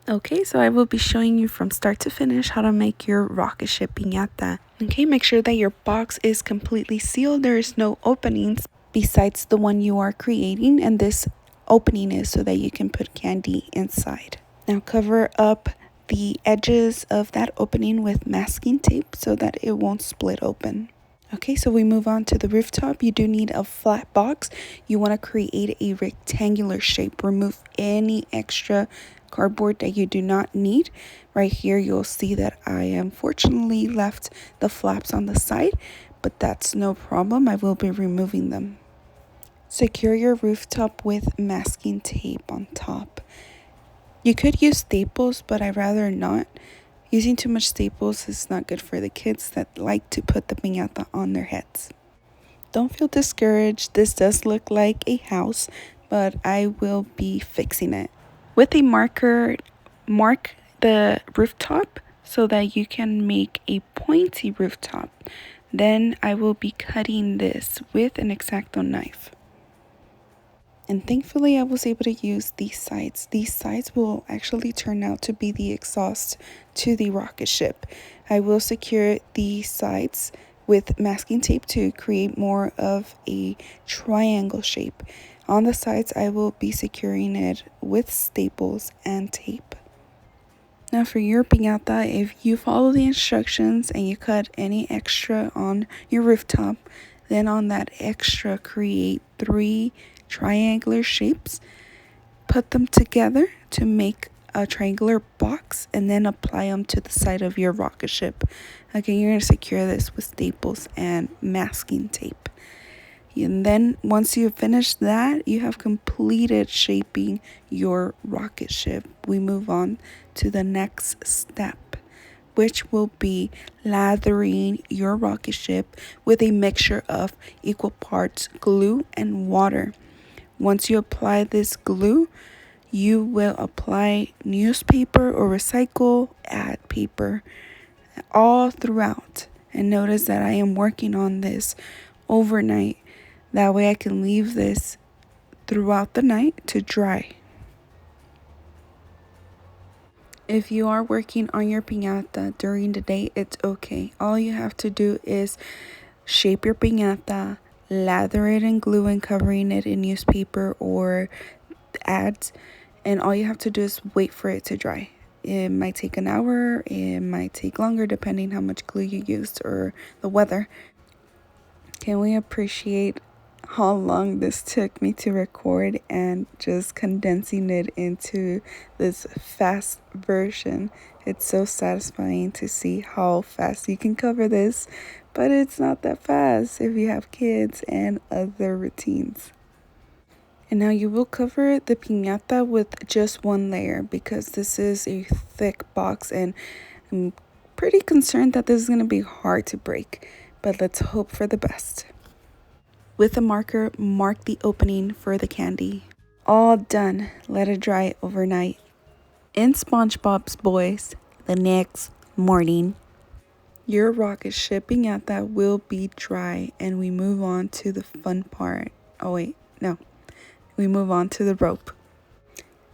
Okay, so I will be showing you from start to finish how to make your rocket ship piñata. Okay, make sure that your box is completely sealed. There is no openings besides the one you are creating, and this opening is so that you can put candy inside. Now cover up the edges of that opening with masking tape so that it won't split open. Okay, so we move on to the rooftop. You do need a flat box. You want to create a rectangular shape. Remove any extra cardboard that you do not need. Right here, you'll see that I unfortunately left the flaps on the side, but that's no problem. I will be removing them. Secure your rooftop with masking tape on top. You could use staples, but I'd rather not. Using too much staples is not good for the kids that like to put the piñata on their heads. Don't feel discouraged. This does look like a house, but I will be fixing it. With a marker, mark the rooftop so that you can make a pointy rooftop. Then I will be cutting this with an X-Acto knife. And thankfully I was able to use these sides. These sides will actually turn out to be the exhaust to the rocket ship. I will secure the sides with masking tape to create more of a triangle shape. On the sides I will be securing it with staples and tape. Now for your piñata, if you follow the instructions and you cut any extra on your rooftop, then on that extra create 3 triangular shapes, put them together to make a triangular box, and then apply them to the side of your rocket ship. Again, you're going to secure this with staples and masking tape. And then once you finish that, you have completed shaping your rocket ship. We move on to the next step, which will be lathering your rocket ship with a mixture of equal parts glue and water. Once you apply this glue, you will apply newspaper or recycle ad paper all throughout. And notice that I am working on this overnight. That way I can leave this throughout the night to dry. If you are working on your piñata during the day, it's okay. All you have to do is shape your piñata, lather it in glue and covering it in newspaper or ads, and all you have to do is wait for it to dry. It might take an hour, it might take longer depending how much glue you used or the weather. Can we appreciate how long this took me to record and just condensing it into this fast version? It's so satisfying to see how fast you can cover this, but it's not that fast if you have kids and other routines. And now you will cover the piñata with just one layer because this is a thick box and I'm pretty concerned that this is going to be hard to break, but let's hope for the best. With a marker, mark the opening for the candy. All done. Let it dry overnight. In SpongeBob's voice, the next morning, your rocket ship piñata will be dry, and we move on to the fun part. Oh wait, no. We move on to the rope.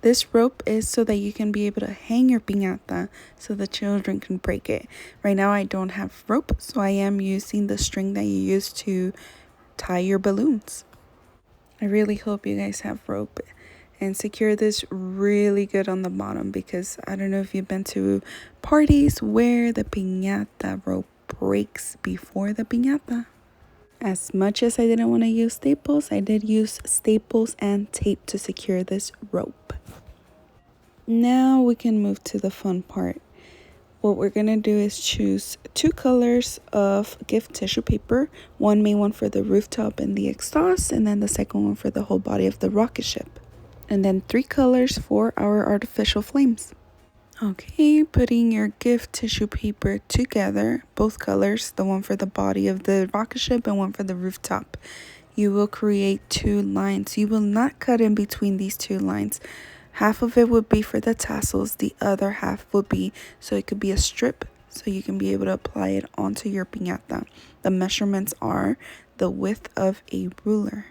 This rope is so that you can be able to hang your piñata so the children can break it. Right now I don't have rope, so I am using the string that you use to tie your balloons. I really hope you guys have rope, and secure this really good on the bottom because I don't know if you've been to parties where the piñata rope breaks before the piñata. As much as I didn't want to use staples, I did use staples and tape to secure this rope. Now we can move to the fun part. What we're going to do is choose 2 colors of gift tissue paper. One main one for the rooftop and the exhaust, and then the second one for the whole body of the rocket ship. And then 3 colors for our artificial flames. Okay, putting your gift tissue paper together, both colors, the one for the body of the rocket ship and one for the rooftop. You will create 2 lines. You will not cut in between these 2 lines. Half of it would be for the tassels, the other half would be so it could be a strip so you can be able to apply it onto your piñata. The measurements are the width of a ruler.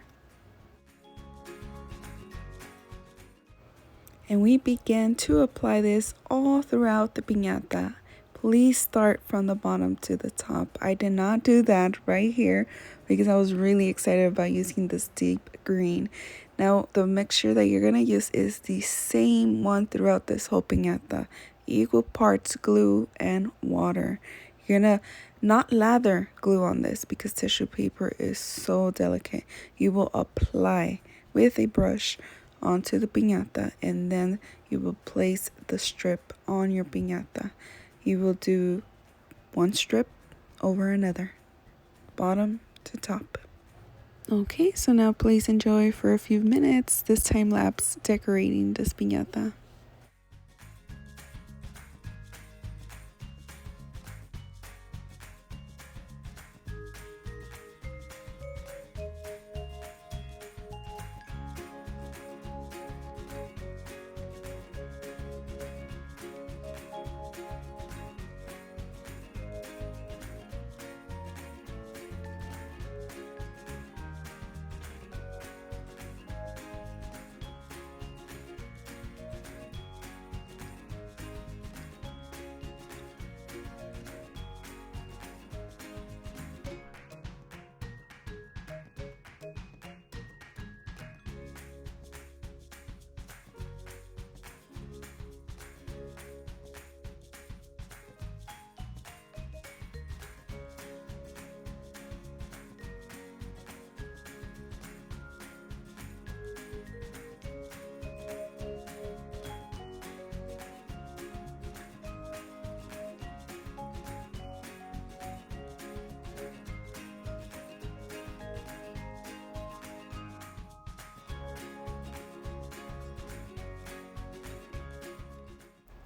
And we begin to apply this all throughout the piñata. Please start from the bottom to the top. I did not do that right here because I was really excited about using this deep green. Now, the mixture that you're going to use is the same one throughout this whole piñata. Equal parts glue and water. You're going to not lather glue on this because tissue paper is so delicate. You will apply with a brush onto the piñata, and then you will place the strip on your piñata. You will do one strip over another, bottom to top. Okay, so now please enjoy for a few minutes this time lapse decorating this piñata.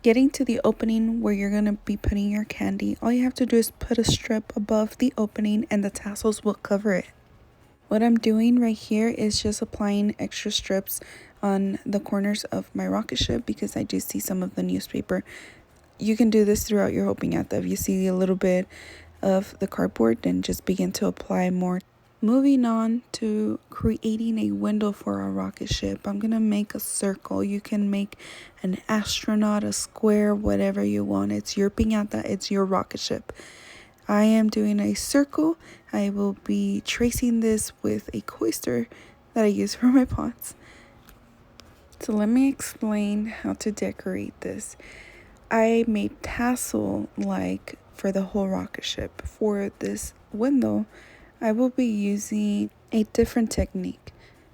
Getting to the opening where you're going to be putting your candy, all you have to do is put a strip above the opening and the tassels will cover it. What I'm doing right here is just applying extra strips on the corners of my rocket ship because I do see some of the newspaper. You can do this throughout your whole piñata. If you see a little bit of the cardboard, then just begin to apply more. Moving on to creating a window for our rocket ship. I'm going to make a circle. You can make an astronaut, a square, whatever you want. It's your piñata, it's your rocket ship. I am doing a circle. I will be tracing this with a coaster that I use for my pots. So let me explain how to decorate this. I made tassel like for the whole rocket ship. For this window, I will be using a different technique.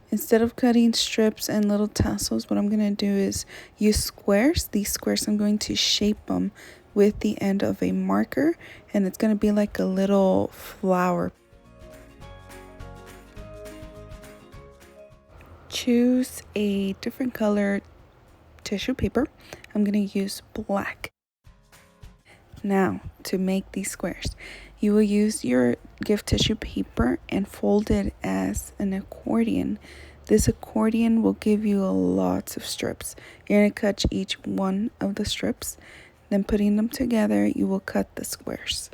Instead of cutting strips and little tassels, what I'm going to do is use squares. These squares, I'm going to shape them with the end of a marker, and it's going to be like a little flower. Choose a different color tissue paper. I'm going to use black. Now, to make these squares, you will use your gift tissue paper and fold it as an accordion. This accordion will give you lots of strips. You're going to cut each one of the strips. Then putting them together, you will cut the squares.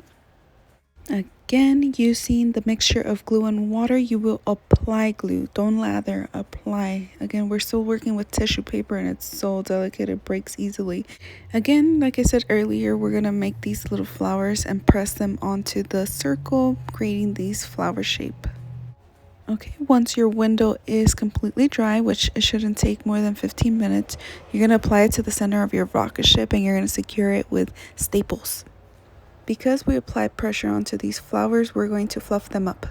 Again, using the mixture of glue and water, you will apply glue. Don't lather, apply. Again, we're still working with tissue paper and it's so delicate, it breaks easily. Again, like I said earlier, we're going to make these little flowers and press them onto the circle, creating these flower shape. Okay, once your window is completely dry, which it shouldn't take more than 15 minutes, you're going to apply it to the center of your rocket ship and you're going to secure it with staples. Because we applied pressure onto these flowers, we're going to fluff them up.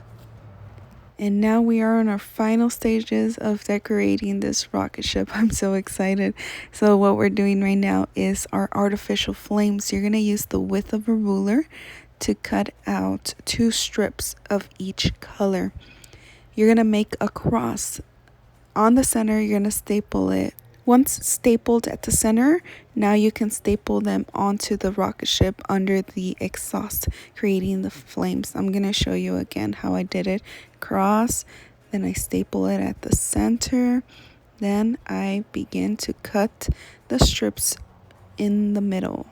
And now we are on our final stages of decorating this rocket ship. I'm so excited. So what we're doing right now is our artificial flames. You're going to use the width of a ruler to cut out 2 strips of each color. You're going to make a cross. On the center, you're going to staple it. Once stapled at the center, now you can staple them onto the rocket ship under the exhaust, creating the flames. I'm going to show you again how I did it. Cross, then I staple it at the center. Then I begin to cut the strips in the middle.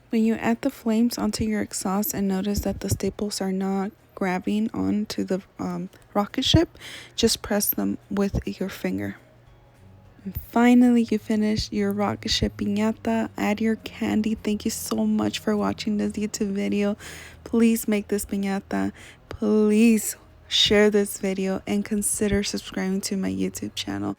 When you add the flames onto your exhaust and notice that the staples are not grabbing onto the rocket ship, just press them with your finger. And finally, you finish your rocket ship piñata. Add your candy. Thank you so much for watching this YouTube video. Please make this piñata. Please share this video and consider subscribing to my YouTube channel.